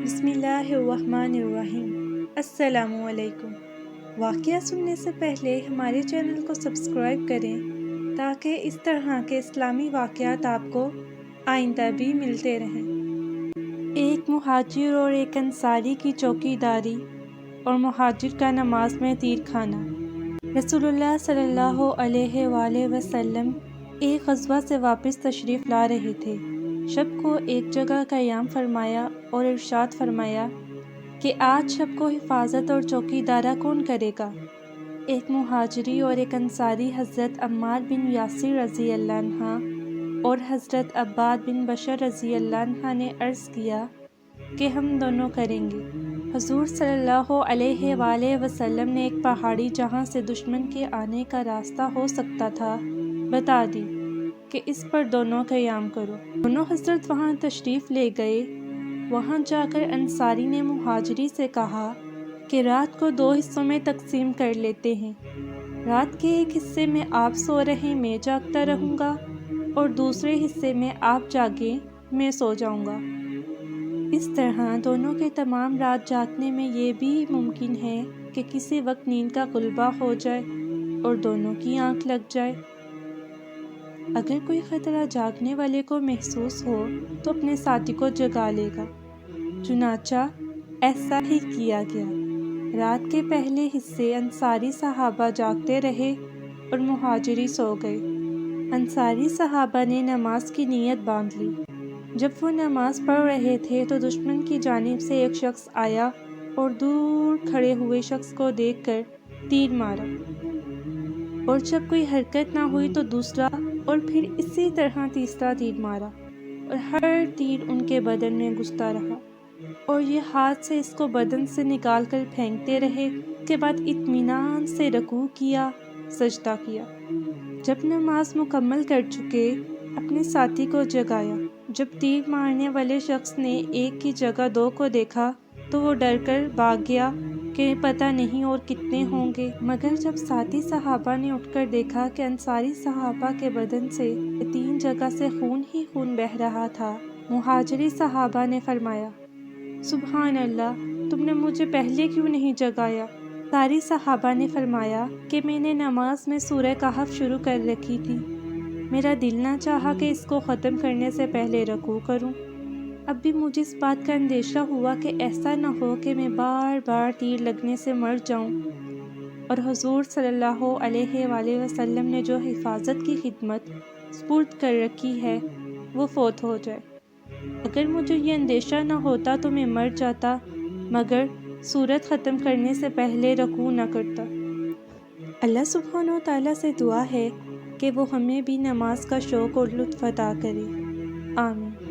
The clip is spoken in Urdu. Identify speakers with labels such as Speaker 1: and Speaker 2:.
Speaker 1: بسم اللہ الرحمن الرحیم۔ السلام علیکم۔ واقعہ سننے سے پہلے ہمارے چینل کو سبسکرائب کریں تاکہ اس طرح کے اسلامی واقعات آپ کو آئندہ بھی ملتے رہیں۔ ایک مہاجر اور ایک انصاری کی چوکی داری اور مہاجر کا نماز میں تیر کھانا۔ رسول اللہ صلی اللہ علیہ وآلہ وسلم ایک غزوہ سے واپس تشریف لا رہے تھے۔ شب کو ایک جگہ قیام فرمایا اور ارشاد فرمایا کہ آج شب کو حفاظت اور چوکی دارہ کون کرے گا؟ ایک مہاجری اور ایک انصاری حضرت عمار بن یاسر رضی اللہ عنہ اور حضرت عباد بن بشر رضی اللہ عنہ نے عرض کیا کہ ہم دونوں کریں گے۔ حضور صلی اللہ علیہ وآلہ وسلم نے ایک پہاڑی جہاں سے دشمن کے آنے کا راستہ ہو سکتا تھا بتا دی کہ اس پر دونوں قیام کرو۔ دونوں حضرت وہاں تشریف لے گئے۔ وہاں جا کر انصاری نے مہاجری سے کہا کہ رات کو 2 حصوں میں تقسیم کر لیتے ہیں۔ رات کے ایک حصے میں آپ سو رہیں میں جاگتا رہوں گا اور دوسرے حصے میں آپ جاگیں میں سو جاؤں گا۔ اس طرح دونوں کے تمام رات جاگنے میں یہ بھی ممکن ہے کہ کسی وقت نیند کا غلبہ ہو جائے اور دونوں کی آنکھ لگ جائے۔ اگر کوئی خطرہ جاگنے والے کو محسوس ہو تو اپنے ساتھی کو جگا لے گا۔ چنانچہ ایسا ہی کیا گیا۔ رات کے پہلے حصے انصاری صحابہ جاگتے رہے اور مہاجری سو گئے۔ انصاری صحابہ نے نماز کی نیت باندھ لی۔ جب وہ نماز پڑھ رہے تھے تو دشمن کی جانب سے ایک شخص آیا اور دور کھڑے ہوئے شخص کو دیکھ کر تیر مارا، اور جب کوئی حرکت نہ ہوئی تو دوسرا اور پھر اسی طرح تیسرا تیر مارا، اور ہر تیر ان کے بدن میں گھستا رہا، اور یہ ہاتھ سے اس کو بدن سے نکال کر پھینکتے رہے۔ اس کے بعد اطمینان سے رکوع کیا، سجدہ کیا۔ جب نماز مکمل کر چکے اپنے ساتھی کو جگایا۔ جب تیر مارنے والے شخص نے ایک کی جگہ 2 کو دیکھا تو وہ ڈر کر بھاگ گیا کہ پتہ نہیں اور کتنے ہوں گے، مگر جب ساتھی صحابہ نے اٹھ کر دیکھا کہ انصاری صحابہ کے بدن سے 3 جگہ سے خون ہی خون بہہ رہا تھا، مہاجری صحابہ نے فرمایا سبحان اللہ، تم نے مجھے پہلے کیوں نہیں جگایا؟ ساری صحابہ نے فرمایا کہ میں نے نماز میں سورہ کہف شروع کر رکھی تھی، میرا دل نہ چاہا کہ اس کو ختم کرنے سے پہلے رکوع کروں۔ اب بھی مجھے اس بات کا اندیشہ ہوا کہ ایسا نہ ہو کہ میں بار بار تیر لگنے سے مر جاؤں اور حضور صلی اللہ علیہ وآلہ وسلم نے جو حفاظت کی خدمت سپرد کر رکھی ہے وہ فوت ہو جائے۔ اگر مجھے یہ اندیشہ نہ ہوتا تو میں مر جاتا، مگر سورت ختم کرنے سے پہلے رکوع نہ کرتا۔ اللہ سبحانہ و تعالیٰ سے دعا ہے کہ وہ ہمیں بھی نماز کا شوق اور لطف عطا کرے۔ آمین۔